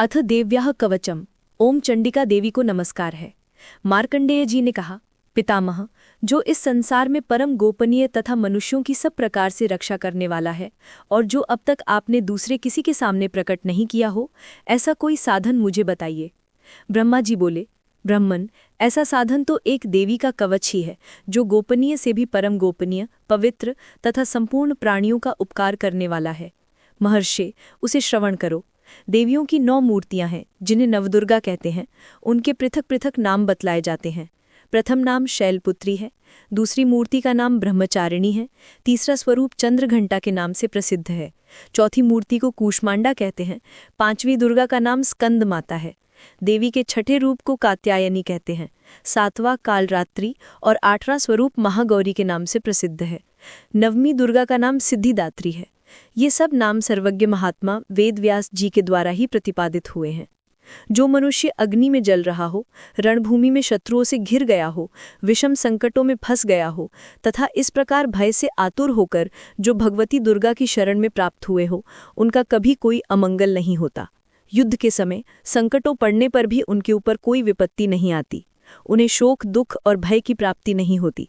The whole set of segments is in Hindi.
अथ देव्याः कवचम। ओम चंडिका देवी को नमस्कार है। मार्कंडेय जी ने कहा, पितामह, जो इस संसार में परम गोपनीय तथा मनुष्यों की सब प्रकार से रक्षा करने वाला है और जो अब तक आपने दूसरे किसी के सामने प्रकट नहीं किया हो, ऐसा कोई साधन मुझे बताइए। ब्रह्मा जी बोले, ब्रह्मन, ऐसा साधन तो एक देवी का कवच ही है, जो गोपनीय से भी परम गोपनीय, पवित्र तथा संपूर्ण प्राणियों का उपकार करने वाला है। महर्षि, उसे श्रवण करो। देवियों की 9 मूर्तियां हैं, जिन्हें नवदुर्गा कहते हैं। उनके पृथक पृथक नाम बतलाए जाते हैं। प्रथम नाम शैलपुत्री है, दूसरी मूर्ति का नाम ब्रह्मचारिणी है, तीसरा स्वरूप चंद्रघंटा के नाम से प्रसिद्ध है, चौथी मूर्ति को कूष्मांडा कहते हैं, पांचवी दुर्गा का नाम स्कंद माता है, देवी के छठे रूप को कात्यायनी कहते हैं, सातवां कालरात्रि और 8वां स्वरूप महागौरी के नाम से प्रसिद्ध है, नवमी दुर्गा का नाम सिद्धिदात्री है। ये सब नाम सर्वज्ञ महात्मा वेदव्यास जी के द्वारा ही प्रतिपादित हुए हैं। जो मनुष्य अग्नि में जल रहा हो, रणभूमि में शत्रुओं से घिर गया हो, विषम संकटों में फंस गया हो तथा इस प्रकार भय से आतुर होकर जो भगवती दुर्गा की शरण में प्राप्त हुए हो, उनका कभी कोई अमंगल नहीं होता। युद्ध के समय संकटों पड़ने पर भी उनके ऊपर कोई विपत्ति नहीं आती। उन्हें शोक, दुख और भय की प्राप्ति नहीं होती।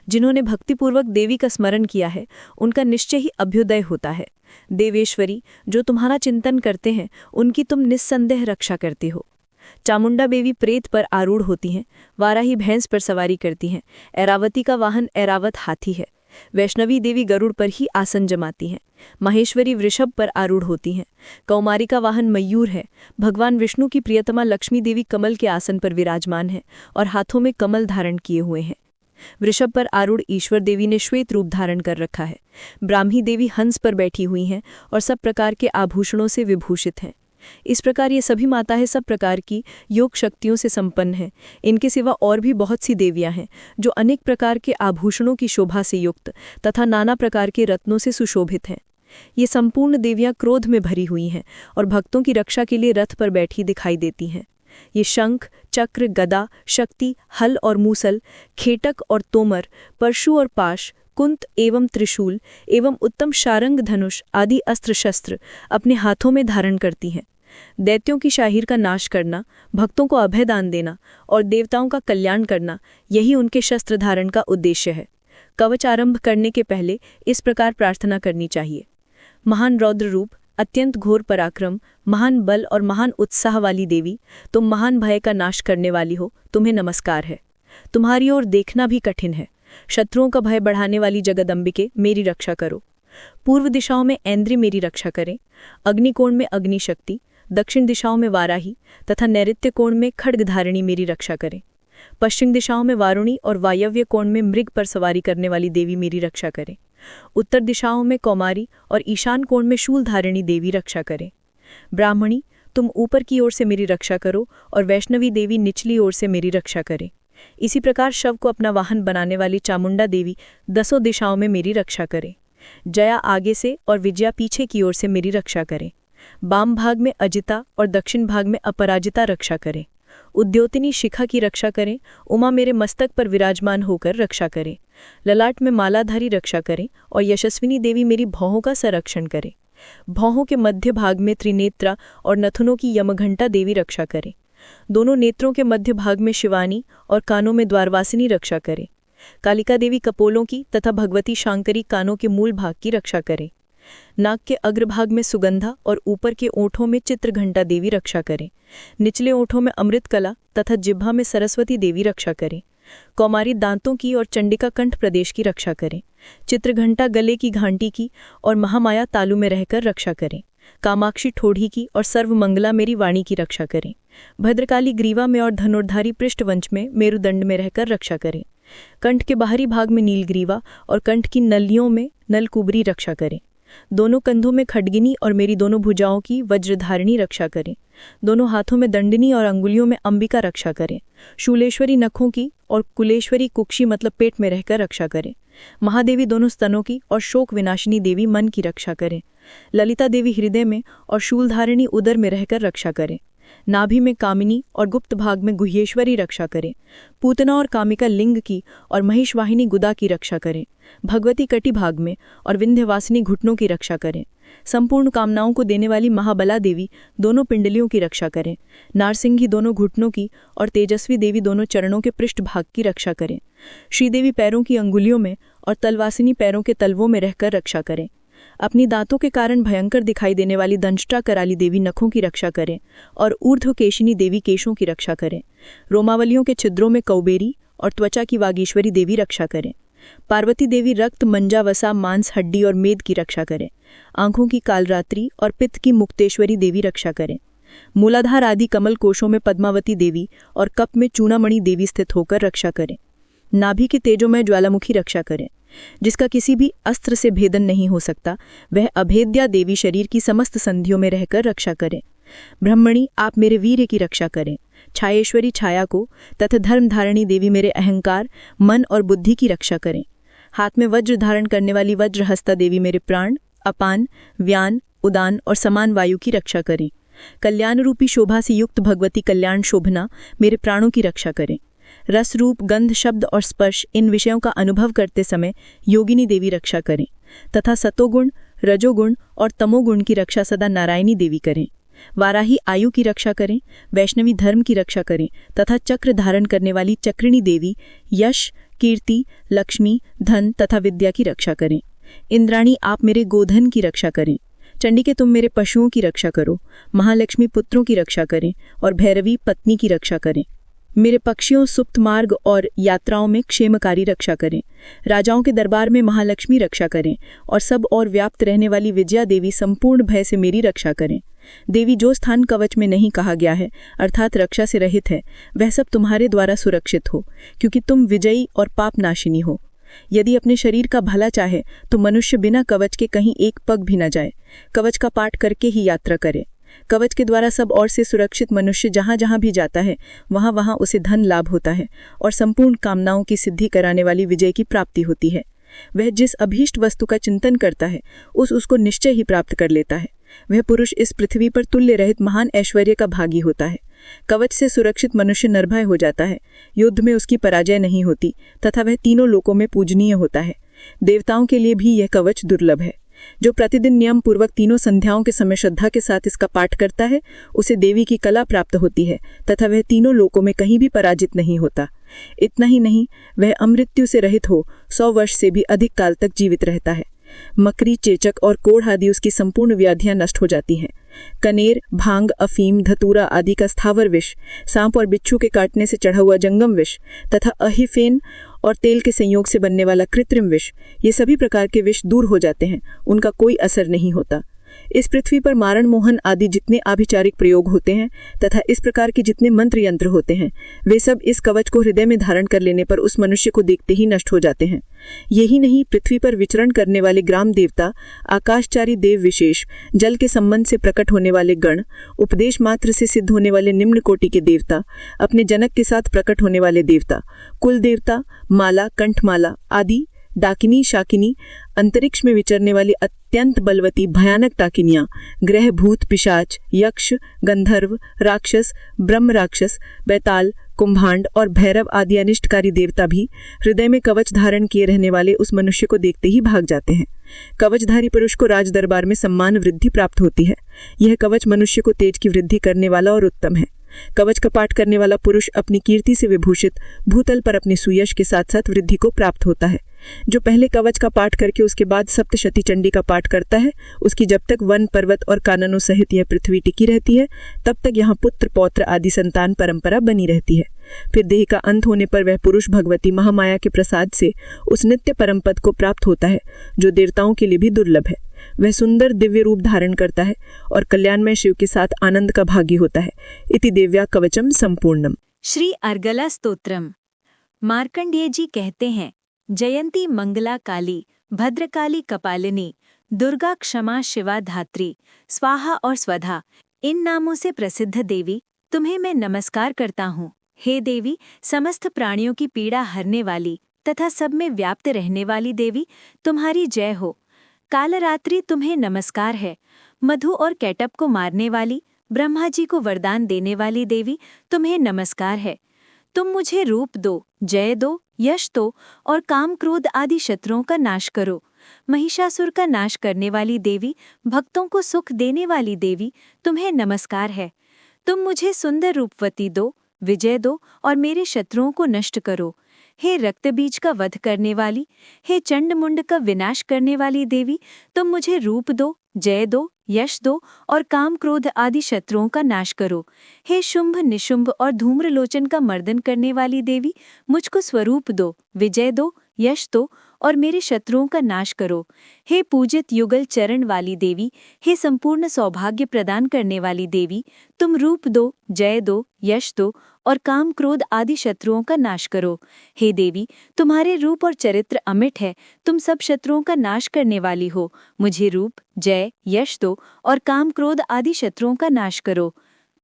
जिन्होंने भक्तिपूर्वक देवी का स्मरण किया है, उनका निश्चय ही अभ्युदय होता है। देवेश्वरी, जो तुम्हारा चिंतन करते हैं, उनकी तुम निस्संदेह रक्षा करते हो। चामुंडा देवी प्रेत पर आरूढ़ होती हैं, वाराही भैंस पर सवारी करती हैं, ऐरावती का वाहन ऐरावत हाथी है, वैष्णवी देवी गरुड़ पर ही आसन जमाती हैं, महेश्वरी वृषभ पर आरूढ़ होती हैं, कौमारी का वाहन मयूर है, भगवान विष्णु की प्रियतमा लक्ष्मी देवी कमल के आसन पर विराजमान है और हाथों में कमल धारण किए हुए हैं। वृषभ पर आरूढ़ ईश्वर देवी ने श्वेत रूप धारण कर रखा है। ब्राह्मी देवी हंस पर बैठी हुई हैं और सब प्रकार के आभूषणों से विभूषित हैं। इस प्रकार ये सभी माताएं सब प्रकार की योग शक्तियों से संपन्न हैं। इनके सिवा और भी बहुत सी देवियां हैं, जो अनेक प्रकार के आभूषणों की शोभा से युक्त तथा नाना प्रकार के रत्नों से सुशोभित हैं। ये संपूर्ण देवियां क्रोध में भरी हुई हैं और भक्तों की रक्षा के लिए रथ पर बैठी दिखाई देती हैं। ये शंख, चक्र, गदा, शक्ति, हल और मूसल, खेटक और तोमर, परशु और पाश, कुंत एवं त्रिशूल एवं उत्तम शारंग धनुष आदि अस्त्र शस्त्र अपने हाथों में धारण करती हैं। दैत्यों की शाहीर का नाश करना, भक्तों को अभय दान देना और देवताओं का कल्याण करना, यही उनके शस्त्र धारण का उद्देश्य है। कवच आरंभ करने के पहले इस प्रकार प्रार्थना करनी चाहिए। महान रौद्र रूप, अत्यंत घोर पराक्रम, महान बल और महान उत्साह वाली देवी, तुम महान भय का नाश करने वाली हो, तुम्हें नमस्कार है। तुम्हारी ओर देखना भी कठिन है। शत्रुओं का भय बढ़ाने वाली जगदम्बिके, मेरी रक्षा करो। पूर्व दिशाओं में ऐन्द्री मेरी रक्षा करें, अग्निकोण में अग्नि शक्ति, दक्षिण दिशाओं में वाराही तथा नैऋत्य कोण में खड्गधारिणी मेरी रक्षा करें। पश्चिम दिशाओं में वारुणी और वायव्य कोण में मृग पर सवारी करने वाली देवी मेरी रक्षा करें। उत्तर दिशाओं में कौमारी और ईशान कोण में शूलधारिणी देवी रक्षा करें। ब्राह्मणी, तुम ऊपर की ओर से मेरी रक्षा करो और वैष्णवी देवी निचली ओर से मेरी रक्षा करें। इसी प्रकार शव को अपना वाहन बनाने वाली चामुंडा देवी 10 दिशाओं में मेरी रक्षा करें। जया आगे से और विजया पीछे की ओर से मेरी रक्षा करें। वाम भाग में अजिता और दक्षिण भाग में अपराजिता रक्षा करें। उद्योतिनी शिखा की रक्षा करें। उमा मेरे मस्तक पर विराजमान होकर रक्षा करें। ललाट में मालाधारी रक्षा करें और यशस्विनी देवी मेरी भौहों का संरक्षण करें। भौहों के मध्य भाग में त्रिनेत्रा और नथुनों की यमघंटा देवी रक्षा करें। दोनों नेत्रों के मध्य भाग में शिवानी और कानों में द्वारवासिनी रक्षा करें। कालिका देवी कपोलों की तथा भगवती शांकरी कानों के मूल भाग की रक्षा करें। नाक के अग्रभाग में सुगंधा और ऊपर के ओठों में चित्रघंटा देवी रक्षा करें। निचले ओठों में अमृत कला तथा जिह्वा में सरस्वती देवी रक्षा करें। कौमारी दांतों की और चंडिका कंठ प्रदेश की रक्षा करें। चित्रघंटा गले की घंटी की और महामाया तालु में रहकर रक्षा करें। कामाक्षी ठोड़ी की और सर्वमंगला मेरी वाणी की रक्षा करें। भद्रकाली ग्रीवा में और धनुर्धारी पृष्ठवंश में मेरुदंड में रहकर रक्षा करें। कंठ के बाहरी भाग में नीलग्रीवा और कंठ की नलियों में नलकुबरी रक्षा करें। दोनों कंधों में खड्गिनी और मेरी दोनों भुजाओं की वज्रधारिणी रक्षा करें। दोनों हाथों में दंडिनी और अंगुलियों में अंबिका रक्षा करें। शूलेश्वरी नखों की और कुलेश्वरी कुक्षी मतलब पेट में रहकर रक्षा करें। महादेवी दोनों स्तनों की और शोक विनाशिनी देवी मन की रक्षा करें। ललिता देवी हृदय में और शूलधारिणी उदर में रहकर रक्षा करें। नाभि में कामिनी और गुप्त भाग में गुह्येश्वरी रक्षा करें। पूतना और कामिका लिंग की और महिषवाहिनी गुदा की रक्षा करें। भगवती कटी भाग में और विंध्यवासिनी घुटनों की रक्षा करें। संपूर्ण कामनाओं को देने वाली महाबला देवी दोनों पिंडलियों की रक्षा करें। नारसिंगी दोनों घुटनों की और तेजस्वी देवी दोनों चरणों के पृष्ठभाग की रक्षा करें। श्रीदेवी पैरों की अंगुलियों में और तलवासिनी पैरों के तलवों में रहकर रक्षा करें। अपनी दांतों के कारण भयंकर दिखाई देने वाली दंष्ट्रा कराली देवी नखों की रक्षा करें और ऊर्ध्वकेशिनी देवी केशों की रक्षा करें। रोमावलियों के छिद्रों में कौबेरी और त्वचा की वागीश्वरी देवी रक्षा करें। पार्वती देवी रक्त, मंजा, वसा, मांस, हड्डी और मेद की रक्षा करें। आंखों की कालरात्रि और पित्त की मुक्तेश्वरी देवी रक्षा करें। मूलाधार आदि कमल कोशों में पद्मावती देवी और कप में चूड़ामणि देवी स्थित होकर रक्षा करें। नाभि की तेजोमय ज्वालामुखी रक्षा करें, जिसका किसी भी अस्त्र से भेदन नहीं हो सकता, वह अभेद्या देवी शरीर की समस्त संधियों में रहकर रक्षा करें। ब्रह्मणी, आप मेरे वीर्य की रक्षा करें। छायेश्वरी छाया को तथा धर्मधारिणी देवी मेरे अहंकार, मन और बुद्धि की रक्षा करें। हाथ में वज्र धारण करने वाली वज्रहस्ता देवी मेरे प्राण, अपान, व्यान, उदान और समान वायु की रक्षा करें। कल्याण रूपी शोभा से युक्त भगवती कल्याण शोभना मेरे प्राणों की रक्षा करें। रस, रूप, गंध, शब्द और स्पर्श, इन विषयों का अनुभव करते समय योगिनी देवी रक्षा करें तथा सतोगुण, रजोगुण और तमोगुण की रक्षा सदा नारायणी देवी करें। वाराही आयु की रक्षा करें, वैष्णवी धर्म की रक्षा करें तथा चक्र धारण करने वाली चक्रिणी देवी यश, कीर्ति, लक्ष्मी, धन तथा विद्या की रक्षा करें। इंद्राणी, आप मेरे गोधन की रक्षा करें। चंडिके, तुम मेरे पशुओं की रक्षा करो। महालक्ष्मी, पुत्रों की रक्षा करें और भैरवी, पत्नी की रक्षा करें। मेरे पक्षियों, सुप्त मार्ग और यात्राओं में क्षेमकारी रक्षा करें। राजाओं के दरबार में महालक्ष्मी रक्षा करें और सब और व्याप्त रहने वाली विजया देवी संपूर्ण भय से मेरी रक्षा करें। देवी, जो स्थान कवच में नहीं कहा गया है अर्थात रक्षा से रहित है, वह सब तुम्हारे द्वारा सुरक्षित हो, क्योंकि तुम विजयी और पाप नाशिनी हो। यदि अपने शरीर का भला चाहे तो मनुष्य बिना कवच के कहीं एक पग भी न जाए, कवच का पाठ करके ही यात्रा करे। कवच के द्वारा सब ओर से सुरक्षित मनुष्य जहाँ जहाँ भी जाता है वहाँ वहाँ उसे धन लाभ होता है और संपूर्ण कामनाओं की सिद्धि कराने वाली विजय की प्राप्ति होती है। वह जिस अभीष्ट वस्तु का चिंतन करता है उसको निश्चय ही प्राप्त कर लेता है। वह पुरुष इस पृथ्वी पर तुल्य रहित महान ऐश्वर्य का भागी होता है। कवच से सुरक्षित मनुष्य निर्भय हो जाता है, युद्ध में उसकी पराजय नहीं होती तथा वह तीनों लोकों में पूजनीय होता है। देवताओं के लिए भी यह कवच दुर्लभ है। जो प्रतिदिन नियम पूर्वक तीनों संध्याओं के समय श्रद्धा के साथ इसका पाठ करता है उसे देवी की कला प्राप्त होती है तथा वह तीनों लोकों में कहीं भी पराजित नहीं होता। इतना ही नहीं, वह अमृत्यु से रहित हो 100 वर्ष से भी अधिक काल तक जीवित रहता है। मकरी, चेचक और कोढ़ आदि उसकी संपूर्ण व्याधियां नष्ट हो जाती हैं। कनेर, भांग, अफीम, धतूरा आदि का स्थावर विष, सांप और बिच्छू के काटने से चढ़ा हुआ जंगम विष तथा अहिफेन और तेल के संयोग से बनने वाला कृत्रिम विष, ये सभी प्रकार के विष दूर हो जाते हैं, उनका कोई असर नहीं होता। इस पृथ्वी पर मारण मोहन आदि जितने आभिचारिक प्रयोग होते हैं तथा इस प्रकार के जितने मंत्र यंत्र होते हैं वे सब इस कवच को हृदय में धारण कर लेने पर उस मनुष्य को देखते ही नष्ट हो जाते हैं। यही नहीं, पृथ्वी पर विचरण करने वाले ग्राम देवता, आकाशचारी देव विशेष, जल के संबंध से प्रकट होने वाले गण, उपदेश मात्र से सिद्ध होने वाले निम्न कोटि के देवता, अपने जनक के साथ प्रकट होने वाले देवता, कुल देवता, माला, कंठमाला आदि, डाकिनी, शाकिनी, अंतरिक्ष में विचरने वाली अत्यंत बलवती भयानक डाकिनियां, ग्रह, भूत, पिशाच, यक्ष, गंधर्व, राक्षस, ब्रह्म राक्षस, बैताल, कुंभांड और भैरव आदि अनिष्टकारी देवता भी हृदय में कवच धारण किए रहने वाले उस मनुष्य को देखते ही भाग जाते हैं। कवचधारी पुरुष को राज दरबार में सम्मान वृद्धि प्राप्त होती है। यह कवच मनुष्य को तेज की वृद्धि करने वाला और उत्तम है। कवच का पाठ करने वाला पुरुष अपनी कीर्ति से विभूषित भूतल पर अपने सुयश के साथ साथ वृद्धि को प्राप्त होता है। जो पहले कवच का पाठ करके उसके बाद सप्तशती चंडी का पाठ करता है, उसकी जब तक वन, पर्वत और काननों सहित यह पृथ्वी टिकी रहती है तब तक यहाँ पुत्र, पौत्र आदि संतान परंपरा बनी रहती है। फिर देह का अंत होने पर वह पुरुष भगवती महामाया के प्रसाद से उस नित्य परम पद को प्राप्त होता है जो देवताओं के लिए भी दुर्लभ है। वह सुंदर दिव्य रूप धारण करता है और कल्याणमय शिव के साथ आनंद का भागी होता है। इति देव्या कवचम संपूर्णम। श्री अर्गला स्तोत्रम। मार्कंडेय जी कहते हैं, जयंती मंगला काली, भद्रकाली कपालिनी, दुर्गा, क्षमा, शिवा, धात्री, स्वाहा और स्वधा, इन नामों से प्रसिद्ध देवी तुम्हें मैं नमस्कार करता हूँ। हे देवी, समस्त प्राणियों की पीड़ा हरने वाली तथा सब में व्याप्त रहने वाली देवी, तुम्हारी जय हो। कालरात्रि तुम्हें नमस्कार है। मधु और कैटअप को मारने वाली, ब्रह्मा जी को वरदान देने वाली देवी, तुम्हें नमस्कार है। तुम मुझे रूप दो, जय दो, यश दो और काम, क्रोध आदि शत्रुओं का नाश करो। महिषासुर का नाश करने वाली देवी, भक्तों को सुख देने वाली देवी, तुम्हें नमस्कार है। तुम मुझे सुंदर रूपवती दो, विजय दो और मेरे शत्रुओं को नष्ट करो। हे रक्तबीज का वध करने वाली, हे चंड मुंड का विनाश करने वाली देवी, तुम मुझे रूप दो, जय दो, यश दो और काम क्रोध आदि शत्रुओं का नाश करो। हे शुंभ निशुंभ और धूम्रलोचन का मर्दन करने वाली देवी, मुझको स्वरूप दो, विजय दो, यश दो और मेरे शत्रुओं का नाश करो। हे पूजित युगल चरण वाली देवी, हे संपूर्ण सौभाग्य प्रदान करने वाली देवी, तुम रूप दो, जय दो, यश दो और काम क्रोध आदि शत्रुओं का नाश करो। हे देवी, तुम्हारे रूप और चरित्र अमिट है, तुम सब शत्रुओं का नाश करने वाली हो। मुझे रूप, जय, यश दो और काम क्रोध आदि शत्रुओं का नाश करो।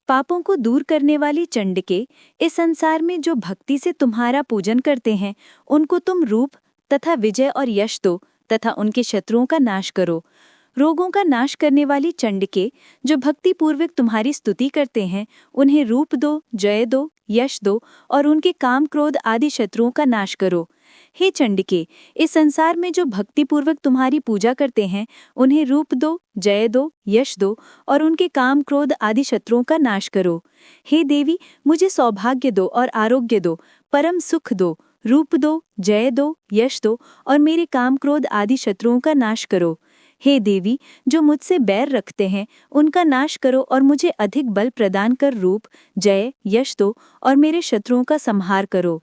पापों को दूर करने वाली चंडिके, इस संसार में जो भक्ति से तुम्हारा पूजन करते हैं, उनको तुम रूप तथा विजय और यश दो तथा उनके शत्रुओं का नाश करो। रोगों का नाश करने वाली चंडिके, जो भक्ति पूर्वक तुम्हारी स्तुति करते हैं, उन्हें रूप दो, जय दो, यश दो और उनके काम क्रोध आदि शत्रुओं का नाश करो। हे चंडिके, इस संसार में जो भक्तिपूर्वक तुम्हारी पूजा करते हैं, उन्हें रूप दो, जय दो, यश दो और उनके काम क्रोध आदि शत्रुओं का नाश करो। हे देवी, मुझे सौभाग्य दो और आरोग्य दो, परम सुख दो, रूप दो, जय दो, यश दो और मेरे काम क्रोध आदि शत्रुओं का नाश करो। हे देवी, जो मुझसे बैर रखते हैं, उनका नाश करो और मुझे अधिक बल प्रदान कर रूप, जय, यश दो और मेरे शत्रुओं का संहार करो।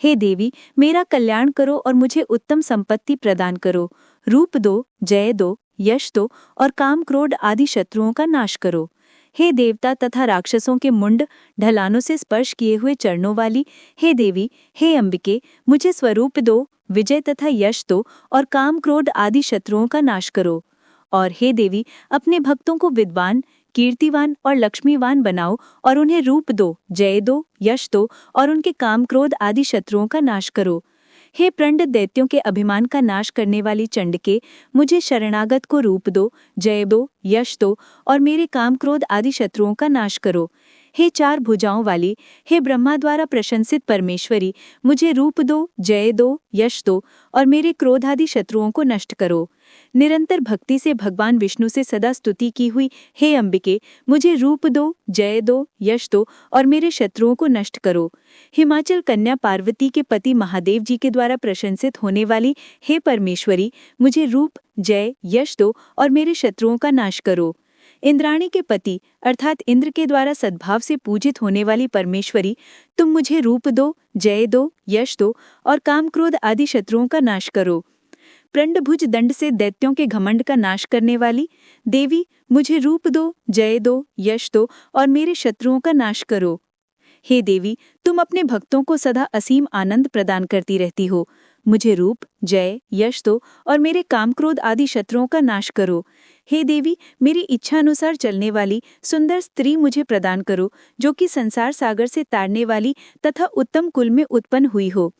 हे देवी, मेरा कल्याण करो और मुझे उत्तम संपत्ति प्रदान करो। रूप दो, जय दो, यश दो और काम क्रोध आदि शत्रुओं का नाश करो। हे देवता तथा राक्षसों के मुंड ढलानों से स्पर्श किए हुए चरणों वाली, हे देवी, हे अंबिके, मुझे स्वरूप दो, विजय तथा यश दो और काम क्रोध आदि शत्रुओं का नाश करो। और हे देवी, अपने भक्तों को विद्वान, कीर्तिवान और लक्ष्मीवान बनाओ और उन्हें रूप दो, जय दो, यश दो और उनके काम क्रोध आदि शत्रुओं का नाश करो। हे प्रंड दैत्यों के अभिमान का नाश करने वाली चंडिके, मुझे शरणागत को रूप दो, जय दो, यश दो और मेरे काम क्रोध आदि शत्रुओं का नाश करो। हे चार भुजाओं वाली, हे ब्रह्मा द्वारा प्रशंसित परमेश्वरी, मुझे रूप दो, जय दो, यश दो और मेरे क्रोधादि शत्रुओं को नष्ट करो। निरंतर भक्ति से भगवान विष्णु से सदा स्तुति की हुई, हे अंबिके, मुझे रूप दो, जय दो, यश दो और मेरे शत्रुओं को नष्ट करो। हिमाचल कन्या पार्वती के पति महादेव जी के द्वारा प्रशंसित होने वाली, हे परमेश्वरी, मुझे रूप, जय, यश दो और मेरे शत्रुओं का नाश करो। इंद्राणी के पति अर्थात इंद्र के द्वारा सद्भाव से पूजित होने वाली परमेश्वरी, तुम मुझे रूप दो, जय दो, यश दो और काम क्रोध आदि शत्रुओं का नाश करो। प्रंडभुज दंड से दैत्यों के घमंड का नाश करने वाली देवी, मुझे रूप दो, जय दो, यश दो और मेरे शत्रुओं का नाश करो। हे देवी, तुम अपने भक्तों को सदा असीम आनंद प्रदान करती रहती हो। मुझे रूप, जय, यश दो और मेरे काम क्रोध आदि शत्रुओं का नाश करो। हे देवी, मेरी इच्छा अनुसार चलने वाली सुंदर स्त्री मुझे प्रदान करो, जो कि संसार सागर से तारने वाली तथा उत्तम कुल में उत्पन्न हुई हो।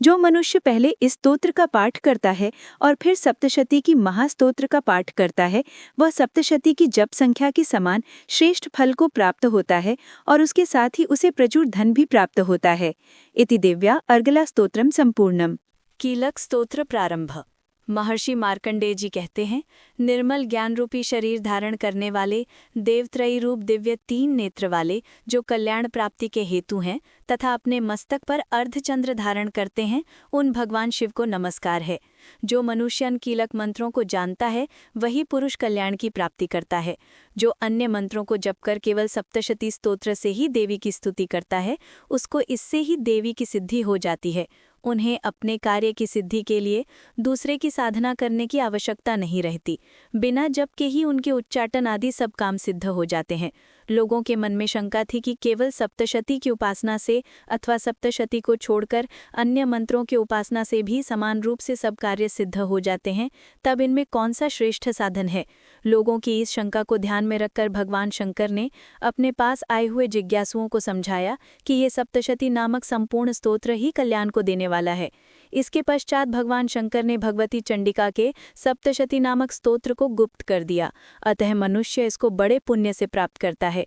जो मनुष्य पहले इस स्तोत्र का पाठ करता है और फिर सप्तशती की महास्तोत्र का पाठ करता है, वह सप्तशती की जप संख्या के समान श्रेष्ठ फल को प्राप्त होता है और उसके साथ ही उसे प्रचुर धन भी प्राप्त होता है। इति दिव्या अर्गला स्तोत्रम संपूर्णम। कीलक स्तोत्र प्रारंभ। महर्षि मार्कंडेय जी कहते हैं, निर्मल ज्ञान रूपी शरीर धारण करने वाले, देवत्रयी रूप दिव्य 3 नेत्र वाले, जो कल्याण प्राप्ति के हेतु हैं तथा अपने मस्तक पर अर्धचंद्र धारण करते हैं, उन भगवान शिव को नमस्कार है। जो मनुष्यन कीलक मंत्रों को जानता है, वही पुरुष कल्याण की प्राप्ति करता है। जो अन्य मंत्रों को जपकर केवल सप्तशती स्तोत्र से ही देवी की स्तुति करता है, उसको इससे ही देवी की सिद्धि हो जाती है। उन्हें अपने कार्य की सिद्धि के लिए दूसरे की साधना करने की आवश्यकता नहीं रहती। बिना जप के ही उनके उच्चाटन आदि सब काम सिद्ध हो जाते हैं। लोगों के मन में शंका थी कि केवल सप्तशती की उपासना से अथवा सप्तशती को छोड़कर अन्य मंत्रों की उपासना से भी समान रूप से सब कार्य सिद्ध हो जाते हैं, तब इनमें कौन सा श्रेष्ठ साधन है। लोगों की इस शंका को ध्यान में रखकर भगवान शंकर ने अपने पास आए हुए जिज्ञासुओं को समझाया कि ये सप्तशती नामक संपूर्ण स्तोत्र ही कल्याण को देने वाला है। इसके पश्चात भगवान शंकर ने भगवती चंडिका के सप्तशती नामक स्तोत्र को गुप्त कर दिया, अतः मनुष्य इसको बड़े पुण्य से प्राप्त करता है।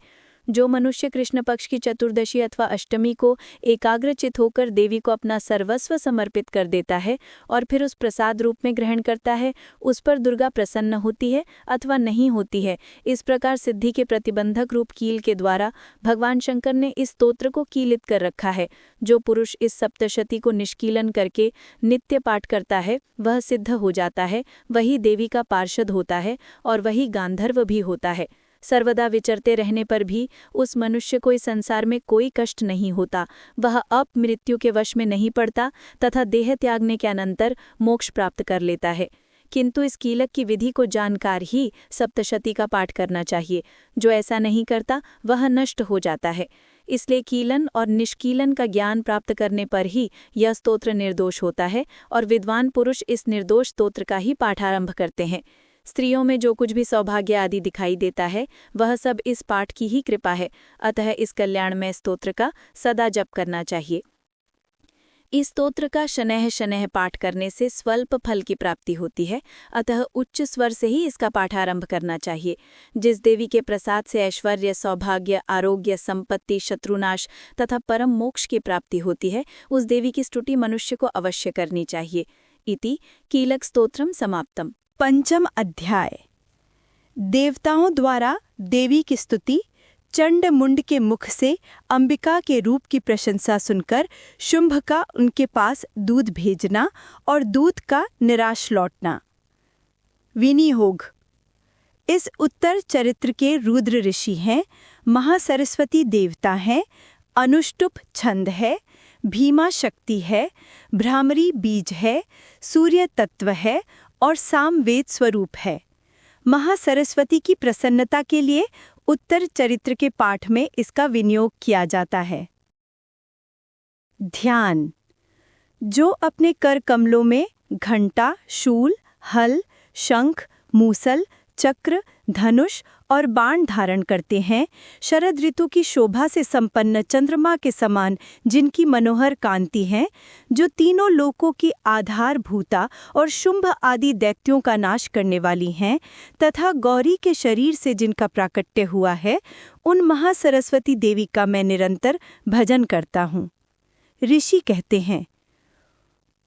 जो मनुष्य कृष्ण पक्ष की चतुर्दशी अथवा अष्टमी को एकाग्रचित होकर देवी को अपना सर्वस्व समर्पित कर देता है और फिर उस प्रसाद रूप में ग्रहण करता है, उस पर दुर्गा प्रसन्न होती है अथवा नहीं होती है। इस प्रकार सिद्धि के प्रतिबंधक रूप कील के द्वारा भगवान शंकर ने इस स्तोत्र को कीलित कर रखा है। जो पुरुष इस सप्तशती को निष्कीलन करके नित्य पाठ करता है वह सिद्ध हो जाता है, वही देवी का पार्षद होता है और वही गांधर्व भी होता है। सर्वदा विचरते रहने पर भी उस मनुष्य को इस संसार में कोई कष्ट नहीं होता, वह अपमृत्यु के वश में नहीं पड़ता तथा देह त्यागने के अनंतर मोक्ष प्राप्त कर लेता है। किंतु इस कीलक की विधि को जानकर ही सप्तशती का पाठ करना चाहिए। जो ऐसा नहीं करता वह नष्ट हो जाता है। इसलिए कीलन और निष्कीलन का ज्ञान प्राप्त करने पर ही यह स्तोत्र निर्दोष होता है और विद्वान पुरुष इस निर्दोष स्तोत्र का ही पाठारंभ करते हैं। स्त्रियों में जो कुछ भी सौभाग्य आदि दिखाई देता है वह सब इस पाठ की ही कृपा है, अतः इस कल्याणमय स्तोत्र का सदा जप करना चाहिए। इस स्तोत्र का शनैः शनैः पाठ करने से स्वल्प फल की प्राप्ति होती है, अतः उच्च स्वर से ही इसका पाठारंभ करना चाहिए। जिस देवी के प्रसाद से ऐश्वर्य, सौभाग्य, आरोग्य, संपत्ति, शत्रुनाश तथा परम मोक्ष की प्राप्ति होती है, उस देवी की स्तुति मनुष्य को अवश्य करनी चाहिए। इति कीलक स्तोत्रम समाप्तम। पंचम अध्याय। देवताओं द्वारा देवी की स्तुति। चंड मुंड के मुख से अंबिका के रूप की प्रशंसा सुनकर शुंभ का उनके पास दूध भेजना और दूध का निराश लौटना। विनियोग। इस उत्तर चरित्र के रुद्र ऋषि हैं, महासरस्वती देवता हैं, अनुष्टुप छंद है, भीमा शक्ति है, भ्रामरी बीज है, सूर्य तत्व है और सामवेद स्वरूप है। महासरस्वती की प्रसन्नता के लिए उत्तर चरित्र के पाठ में इसका विनियोग किया जाता है। ध्यान। जो अपने कर कमलों में घंटा, शूल, हल, शंख, मूसल, चक्र, धनुष और बाण धारण करते हैं, शरद ऋतु की शोभा से संपन्न चंद्रमा के समान जिनकी मनोहर कांति है, जो तीनों लोकों की आधारभूता और शुंभ आदि दैत्यों का नाश करने वाली हैं, तथा गौरी के शरीर से जिनका प्राकट्य हुआ है, उन महासरस्वती देवी का मैं निरंतर भजन करता हूँ। ऋषि कहते हैं,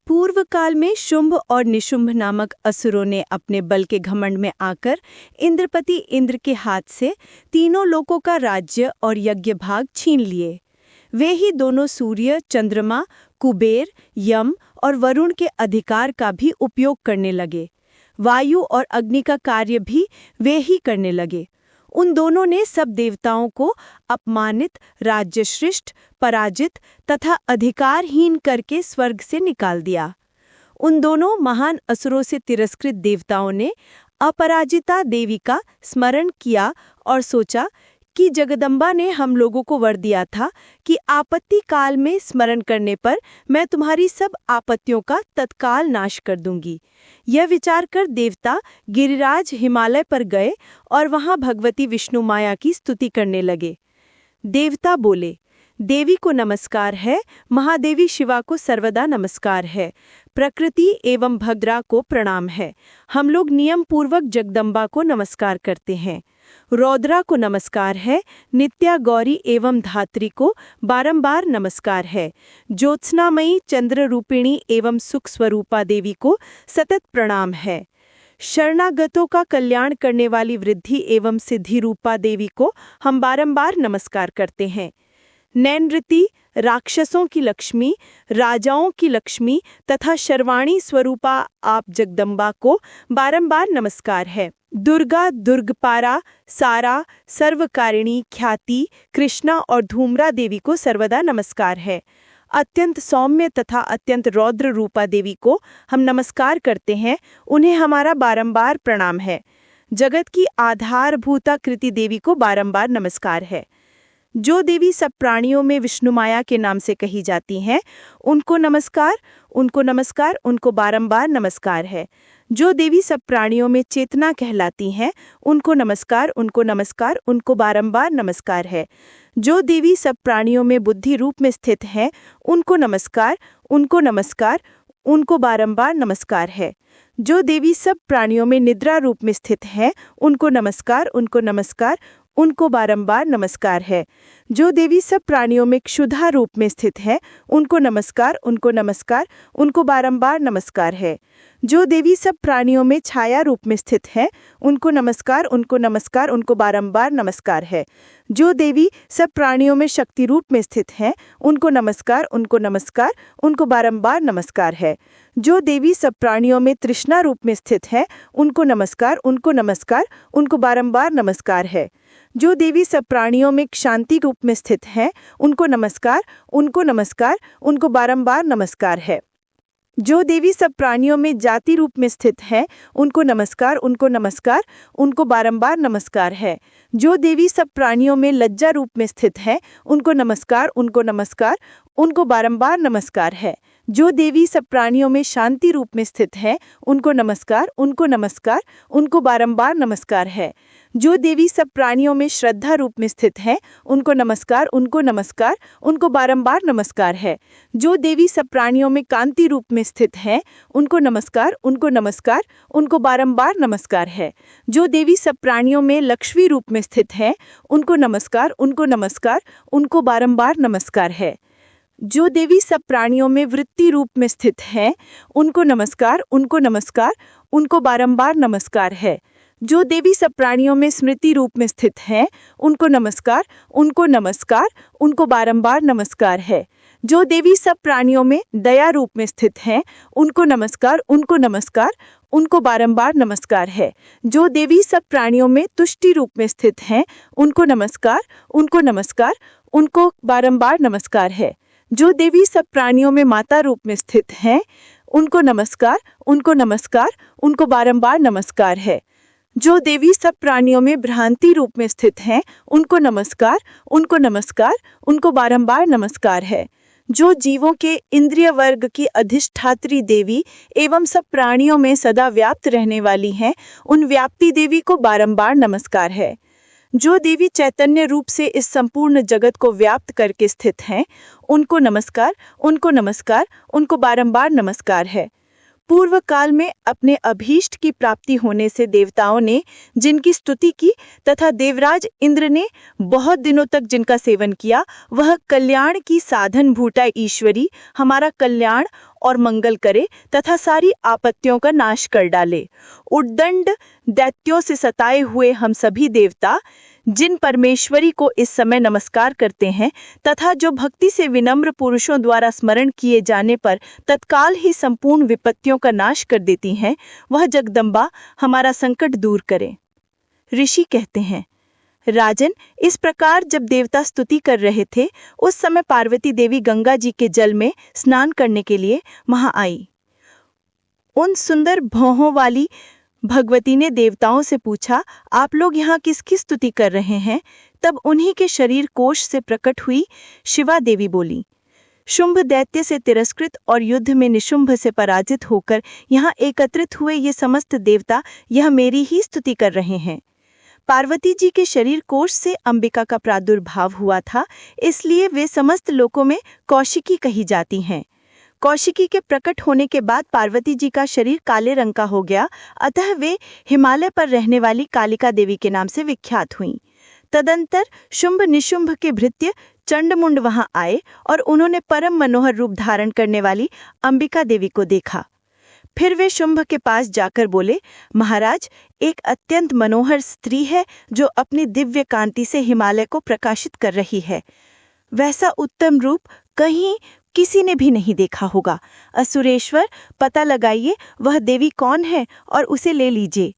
पूर्व काल में शुंभ और निशुंभ नामक असुरों ने अपने बल के घमंड में आकर इंद्रपति इंद्र के हाथ से तीनों लोकों का राज्य और यज्ञ भाग छीन लिए। वे ही दोनों सूर्य, चंद्रमा, कुबेर, यम और वरुण के अधिकार का भी उपयोग करने लगे। वायु और अग्नि का कार्य भी वे ही करने लगे। उन दोनों ने सब देवताओं को अपमानित, राज्यश्रिष्ट, पराजित तथा अधिकारहीन करके स्वर्ग से निकाल दिया। उन दोनों महान असुरों से तिरस्कृत देवताओं ने अपराजिता देवी का स्मरण किया और सोचा कि जगदम्बा ने हम लोगों को वर दिया था कि आपत्ति काल में स्मरण करने पर मैं तुम्हारी सब आपत्तियों का तत्काल नाश कर दूंगी। यह विचार कर देवता गिरिराज हिमालय पर गए और वहां भगवती विष्णु माया की स्तुति करने लगे। देवता बोले, देवी को नमस्कार है, महादेवी शिवा को सर्वदा नमस्कार है, प्रकृति एवं भद्रा को प्रणाम है। हम लोग नियम पूर्वक जगदम्बा को नमस्कार करते हैं। रौद्रा को नमस्कार है, नित्या गौरी एवं धात्री को बारंबार नमस्कार है। ज्योत्सनामयी चंद्र रूपिणी एवं सुख स्वरूपा देवी को सतत प्रणाम है। शरणागतों का कल्याण करने वाली वृद्धि एवं सिद्धि रूपा देवी को हम बारंबार नमस्कार करते हैं। नैनृति, राक्षसों की लक्ष्मी, राजाओं की लक्ष्मी तथा शर्वाणी स्वरूपा आप जगदम्बा को बारंबार नमस्कार है। दुर्गा, दुर्गपारा, सारा, सर्वकारिणी, ख्याति, कृष्णा और धूम्रा देवी को सर्वदा नमस्कार है। अत्यंत सौम्य तथा अत्यंत रौद्र रूपा देवी को हम नमस्कार करते हैं, उन्हें हमारा बारंबार प्रणाम है। जगत की आधारभूता कृति देवी को बारंबार नमस्कार है। जो देवी सब प्राणियों में विष्णु माया के नाम से कही जाती हैं, उनको नमस्कार, उनको नमस्कार, उनको बारंबार नमस्कार है। जो देवी सब प्राणियों में चेतना कहलाती हैं, उनको नमस्कार, उनको नमस्कार, उनको बारंबार नमस्कार है। जो देवी सब प्राणियों में बुद्धि रूप में स्थित हैं, उनको नमस्कार, उनको नमस्कार, उनको बारंबार नमस्कार है। जो देवी सब प्राणियों में निद्रा रूप में स्थित हैं, उनको नमस्कार, उनको नमस्कार, उनको बारंबार नमस्कार है। जो देवी सब प्राणियों में क्षुधा रूप में स्थित है, उनको नमस्कार, उनको नमस्कार, उनको बारंबार नमस्कार है। जो देवी सब प्राणियों में छाया रूप में स्थित है, उनको नमस्कार, उनको नमस्कार, उनको बारंबार नमस्कार है। जो देवी सब प्राणियों में शक्ति रूप में स्थित है, उनको नमस्कार, उनको नमस्कार, उनको बारंबार नमस्कार है। जो देवी सब प्राणियों में तृष्णा रूप में स्थित है, उनको नमस्कार, उनको नमस्कार, उनको बारंबार नमस्कार है। जो देवी सब प्राणियों में शांति रूप में स्थित है, उनको नमस्कार, उनको नमस्कार, उनको बारंबार नमस्कार है। जो देवी सब प्राणियों में जाति रूप में स्थित है, उनको नमस्कार, उनको नमस्कार, उनको बारंबार नमस्कार है। जो देवी सब प्राणियों में लज्जा रूप में स्थित है, उनको नमस्कार, उनको नमस्कार, उनको बारंबार नमस्कार है। जो देवी सब प्राणियों में शांति रूप में स्थित है, उनको नमस्कार, उनको नमस्कार, उनको बारंबार नमस्कार है। जो देवी सब प्राणियों में श्रद्धा रूप में स्थित है, उनको नमस्कार, उनको नमस्कार, उनको बारंबार नमस्कार है। जो देवी सब प्राणियों में कांति रूप में स्थित है, उनको नमस्कार, उनको नमस्कार, उनको बारंबार नमस्कार है। जो देवी सब प्राणियों में लक्ष्मी रूप में स्थित है, उनको नमस्कार, उनको नमस्कार, उनको बारंबार नमस्कार है। जो देवी सब प्राणियों में वृत्ति रूप में स्थित है, उनको नमस्कार, उनको नमस्कार, उनको बारंबार नमस्कार है। जो देवी सब प्राणियों में स्मृति रूप में स्थित है, उनको नमस्कार, उनको नमस्कार, उनको बारंबार नमस्कार है। जो देवी सब प्राणियों में दया रूप में स्थित है, उनको नमस्कार, उनको नमस्कार, उनको बारंबार नमस्कार है। जो देवी सब प्राणियों में तुष्टि रूप में स्थित है, उनको नमस्कार, उनको नमस्कार, उनको बारंबार नमस्कार है। जो देवी सब प्राणियों में माता रूप में स्थित है, उनको नमस्कार, उनको नमस्कार, उनको बारंबार नमस्कार है। जो देवी सब प्राणियों में भ्रांति रूप में स्थित है, उनको नमस्कार, उनको नमस्कार, उनको बारंबार नमस्कार है। जो जीवों के इंद्रिय वर्ग की अधिष्ठात्री देवी एवं सब प्राणियों में सदा व्याप्त रहने वाली हैं, उन व्याप्ति देवी को बारंबार नमस्कार है। जो देवी चैतन्य रूप से इस संपूर्ण जगत को व्याप्त करके स्थित हैं, उनको नमस्कार, उनको नमस्कार, उनको बारंबार नमस्कार है। पूर्व काल में अपने अभीष्ट की प्राप्ति होने से देवताओं ने जिनकी स्तुति की तथा देवराज इंद्र ने बहुत दिनों तक जिनका सेवन किया, वह कल्याण की साधन भूता ईश्वरी हमारा कल्याण और मंगल करे तथा सारी आपत्तियों का नाश कर डाले। उद्दंड दैत्यों से सताए हुए हम सभी देवता जिन परमेश्वरी को इस समय नमस्कार करते हैं तथा जो भक्ति से विनम्र पुरुषों द्वारा स्मरण किए जाने पर तत्काल ही संपूर्ण विपत्तियों का नाश कर देती हैं, वह जगदम्बा हमारा संकट दूर करे। ऋषि कहते हैं, राजन, इस प्रकार जब देवता स्तुति कर रहे थे, उस समय पार्वती देवी गंगा जी के जल में स्नान करने के लिए वहां आई। उन सुंदर भौहों वाली भगवती ने देवताओं से पूछा, आप लोग यहाँ किसकी स्तुति कर रहे हैं? तब उन्हीं के शरीर कोश से प्रकट हुई शिवा देवी बोली, शुंभ दैत्य से तिरस्कृत और युद्ध में निशुंभ से पराजित होकर यहाँ एकत्रित हुए ये समस्त देवता यह मेरी ही स्तुति कर रहे हैं। पार्वती जी के शरीर कोश से अंबिका का प्रादुर्भाव हुआ था, इसलिए वे समस्त लोकों में कौशिकी कही जाती हैं। कौशिकी के प्रकट होने के बाद पार्वती जी का शरीर काले रंग का हो गया, अतः वे हिमालय पर रहने वाली कालिका देवी के नाम से विख्यात हुईं। तदंतर शुंभ निशुंभ के भृत्य चंडमुंड वहां आए और उन्होंने परम मनोहर रूप धारण करने वाली अंबिका देवी को देखा। फिर वे शुंभ के पास जाकर बोले, महाराज, एक अत्यंत मनोहर स्त्री है जो अपनी दिव्य कांति से हिमालय को प्रकाशित कर रही है। वैसा उत्तम रूप कहीं किसी ने भी नहीं देखा होगा। असुरेश्वर, पता लगाइए वह देवी कौन है और उसे ले लीजिए।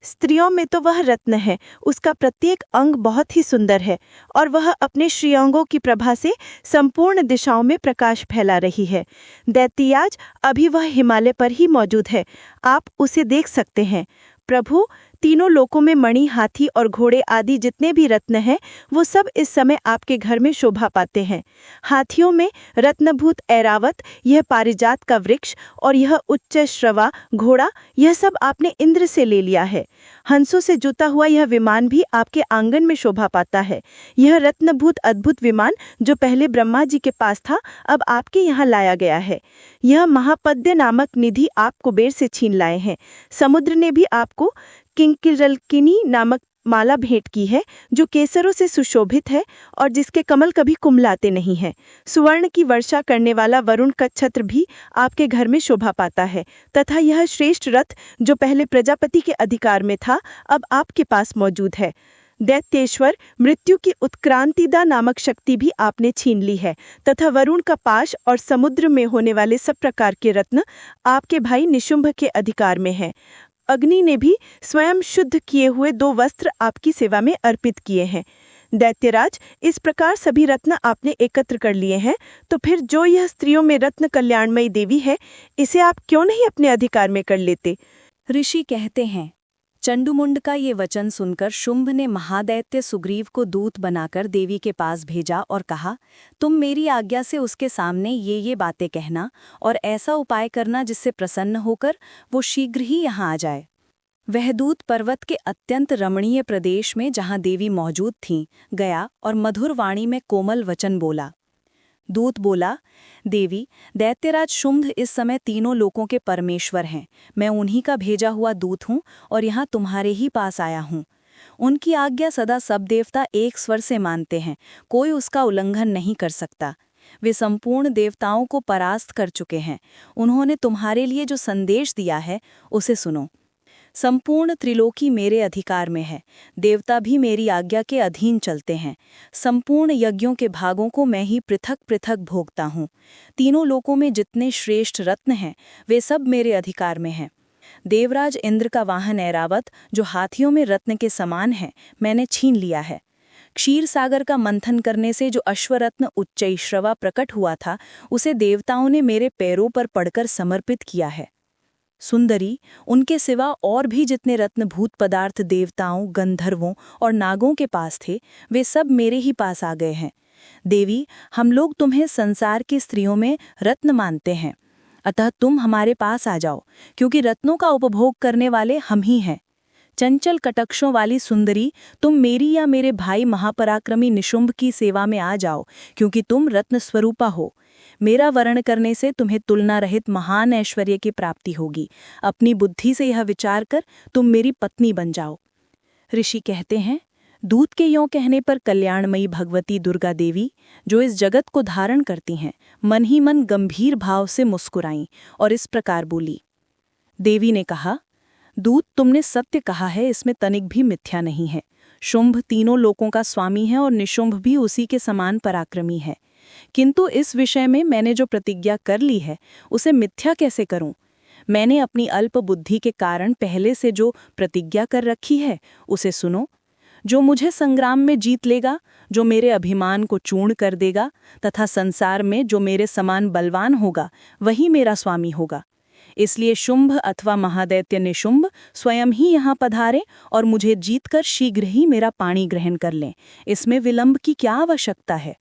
स्त्रियों में तो वह रत्न है, उसका प्रत्येक अंग बहुत ही सुंदर है और वह अपने श्रीअंगों की प्रभा से संपूर्ण दिशाओं में प्रकाश फैला रही है। दैत्याज, अभी वह हिमालय पर ही मौजूद है, आप उसे देख सकते हैं। प्रभु, तीनों लोकों में मणि, हाथी और घोड़े आदि जितने भी रत्न हैं, वो सब इस समय आपके घर में शोभा पाते हैं। हाथियों में रत्नभूत ऐरावत, यह पारिजात का वृक्ष और यह उच्च श्रवा घोड़ा, यह सब आपने इंद्र से ले लिया है। हंसों से जुता हुआ यह विमान भी आपके आंगन में शोभा पाता है। यह रत्नभूत अद्भुत विमान जो पहले ब्रह्मा जी के पास था, अब आपके यहाँ लाया गया है। यह महापद्य नामक निधि आप कुबेर से छीन लाए हैं। समुद्र ने भी आपको किंकिरल्किनी नामक माला भेंट की है जो केसरों से सुशोभित है और जिसके कमल कभी कुमलाते नहीं हैं। सुवर्ण की वर्षा करने वाला वरुण का छत्र भी आपके घर में शोभा पाता है, तथा यह श्रेष्ठ रथ जो पहले प्रजापति के अधिकार में था अब आपके पास मौजूद है। दैत्येश्वर मृत्यु की उत्क्रांतिदा नामक शक्ति भी आपने छीन ली है, तथा वरुण का पाश और समुद्र में होने वाले सब प्रकार के रत्न आपके भाई निशुंभ के अधिकार में हैं। अग्नि ने भी स्वयं शुद्ध किए हुए 2 वस्त्र आपकी सेवा में अर्पित किए हैं। दैत्यराज, इस प्रकार सभी रत्न आपने एकत्र कर लिए हैं, तो फिर जो यह स्त्रियों में रत्न कल्याणमयी देवी है, इसे आप क्यों नहीं अपने अधिकार में कर लेते? ऋषि कहते हैं, चंडुमुंड का ये वचन सुनकर शुंभ ने महादैत्य सुग्रीव को दूत बनाकर देवी के पास भेजा और कहा, तुम मेरी आज्ञा से उसके सामने ये बातें कहना और ऐसा उपाय करना जिससे प्रसन्न होकर वो शीघ्र ही यहाँ आ जाए। वह दूत पर्वत के अत्यंत रमणीय प्रदेश में जहाँ देवी मौजूद थीं गया और मधुर वाणी में कोमल वचन बोला। दूत बोला, देवी, दैत्यराज शुंभ इस समय तीनों लोकों के परमेश्वर हैं। मैं उन्हीं का भेजा हुआ दूत हूँ और यहाँ तुम्हारे ही पास आया हूँ। उनकी आज्ञा सदा सब देवता एक स्वर से मानते हैं, कोई उसका उल्लंघन नहीं कर सकता। वे संपूर्ण देवताओं को परास्त कर चुके हैं। उन्होंने तुम्हारे लिए जो संदेश दिया है उसे सुनो। संपूर्ण त्रिलोकी मेरे अधिकार में है, देवता भी मेरी आज्ञा के अधीन चलते हैं। संपूर्ण यज्ञों के भागों को मैं ही पृथक पृथक भोगता हूँ। तीनों लोकों में जितने श्रेष्ठ रत्न हैं वे सब मेरे अधिकार में हैं। देवराज इंद्र का वाहन ऐरावत, जो हाथियों में रत्न के समान है, मैंने छीन लिया है। क्षीर सागर का मंथन करने से जो अश्वरत्न उच्चैश्रवा प्रकट हुआ था, उसे देवताओं ने मेरे पैरों पर पड़कर समर्पित किया है। सुंदरी, उनके सिवा और भी जितने रत्नभूत पदार्थ देवताओं, गंधर्वों और नागों के पास थे, वे सब मेरे ही पास आ गए हैं। देवी, हम लोग तुम्हें संसार की स्त्रियों में रत्न मानते हैं, अतः तुम हमारे पास आ जाओ, क्योंकि रत्नों का उपभोग करने वाले हम ही हैं। चंचल कटक्षों वाली सुंदरी, तुम मेरी या मेरे भाई महापराक्रमी निशुंभ की सेवा में आ जाओ, क्योंकि तुम रत्न स्वरूपा हो। मेरा वर्ण करने से तुम्हें तुलना रहित महान ऐश्वर्य की प्राप्ति होगी। अपनी बुद्धि से यह विचार कर तुम मेरी पत्नी बन जाओ। ऋषि कहते हैं, दूत के यों कहने पर कल्याणमयी भगवती दुर्गा देवी, जो इस जगत को धारण करती हैं, मन ही मन गंभीर भाव से मुस्कुराईं और इस प्रकार बोली। देवी ने कहा, दूत, तुमने सत्य कहा है, इसमें तनिक भी मिथ्या नहीं है। शुंभ तीनों लोकों का स्वामी है और निशुंभ भी उसी के समान पराक्रमी है। किंतु इस विषय में मैंने जो प्रतिज्ञा कर ली है उसे मिथ्या कैसे करूं? मैंने अपनी अल्प बुद्धि के कारण पहले से जो प्रतिज्ञा कर रखी है उसे सुनो। जो मुझे संग्राम में जीत लेगा, जो मेरे अभिमान को चूर्ण कर देगा तथा संसार में जो मेरे समान बलवान होगा, वही मेरा स्वामी होगा। इसलिए शुंभ अथवा महादैत्य निशुंभ स्वयं ही यहाँ पधारे और मुझे जीतकर शीघ्र ही मेरा पाणी ग्रहण कर लें। इसमें विलंब की क्या आवश्यकता है?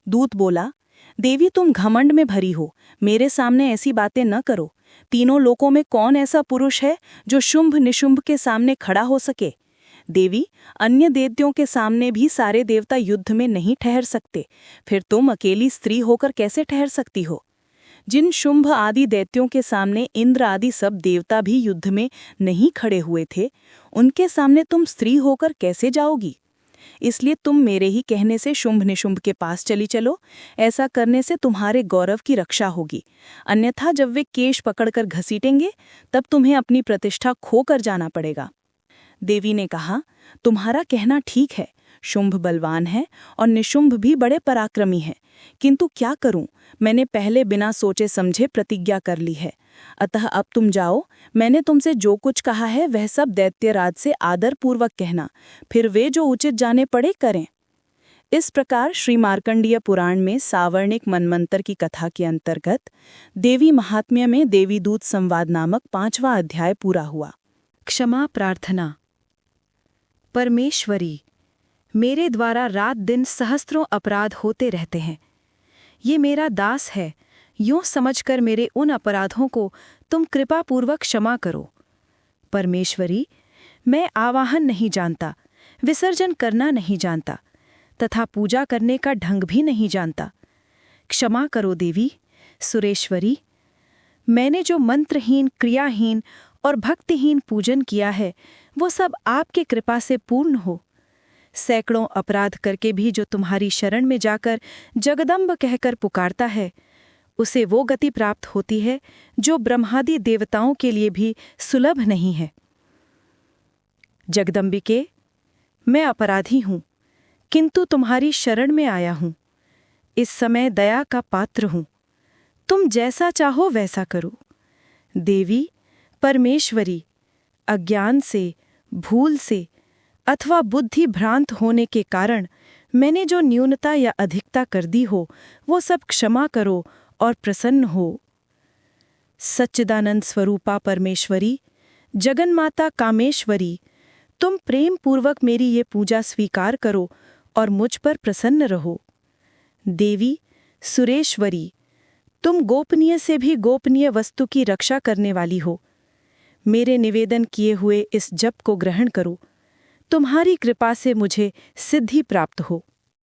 दूत बोला, देवी, तुम घमंड में भरी हो, मेरे सामने ऐसी बातें न करो। तीनों लोकों में कौन ऐसा पुरुष है जो शुंभ निशुंभ के सामने खड़ा हो सके? देवी, अन्य दैत्यों के सामने भी सारे देवता युद्ध में नहीं ठहर सकते, फिर तुम अकेली स्त्री होकर कैसे ठहर सकती हो? जिन शुंभ आदि दैत्यों के सामने इंद्र आदि सब देवता भी युद्ध में नहीं खड़े हुए थे, उनके सामने तुम स्त्री होकर कैसे जाओगी? इसलिए तुम मेरे ही कहने से शुंभ निशुंभ के पास चली चलो। ऐसा करने से तुम्हारे गौरव की रक्षा होगी, अन्यथा जब वे केश पकड़कर घसीटेंगे तब तुम्हें अपनी प्रतिष्ठा खोकर जाना पड़ेगा। देवी ने कहा, तुम्हारा कहना ठीक है, शुंभ बलवान है और निशुंभ भी बड़े पराक्रमी हैं, किंतु क्या करूं, मैंने पहले बिना सोचे समझे प्रतिज्ञा कर ली है। अतः अब तुम जाओ, मैंने तुमसे जो कुछ कहा है वह सब दैत्यराज से आदरपूर्वक कहना, फिर वे जो उचित जाने पड़े करें। इस प्रकार श्री मार्कंडीय पुराण में सावर्णिक मनमंत्र की कथा के अंतर्गत देवी महात्म्य में देवी दूत संवाद नामक 5वां अध्याय पूरा हुआ। क्षमा प्रार्थना। परमेश्वरी, मेरे द्वारा रात दिन सहस्त्रों अपराध होते रहते हैं। ये मेरा दास है, यूं समझकर मेरे उन अपराधों को तुम कृपापूर्वक क्षमा करो। परमेश्वरी, मैं आवाहन नहीं जानता, विसर्जन करना नहीं जानता, तथा पूजा करने का ढंग भी नहीं जानता। क्षमा करो देवी। सुरेश्वरी, मैंने जो मंत्रहीन, क्रियाहीन और भक्तिहीन पूजन किया है वो सब आपके कृपा से पूर्ण हो। सैकड़ों अपराध करके भी जो तुम्हारी शरण में जाकर जगदम्ब कहकर पुकारता है, उसे वो गति प्राप्त होती है जो ब्रह्मादि देवताओं के लिए भी सुलभ नहीं है। जगदम्बिके, मैं अपराधी हूं, किंतु तुम्हारी शरण में आया हूं। इस समय दया का पात्र हूं, तुम जैसा चाहो वैसा करो। देवी, परमेश्वरी, अज्ञान से, भूल से अथवा बुद्धि भ्रांत होने के कारण मैंने जो न्यूनता या अधिकता कर दी हो, वो सब क्षमा करो और प्रसन्न हो। सच्चिदानंद स्वरूपा परमेश्वरी, जगन्माता कामेश्वरी, तुम प्रेम पूर्वक मेरी ये पूजा स्वीकार करो और मुझ पर प्रसन्न रहो। देवी, सुरेश्वरी, तुम गोपनीय से भी गोपनीय वस्तु की रक्षा करने वाली हो। मेरे निवेदन किए हुए इस जप को ग्रहण करो। तुम्हारी कृपा से मुझे सिद्धि प्राप्त हो।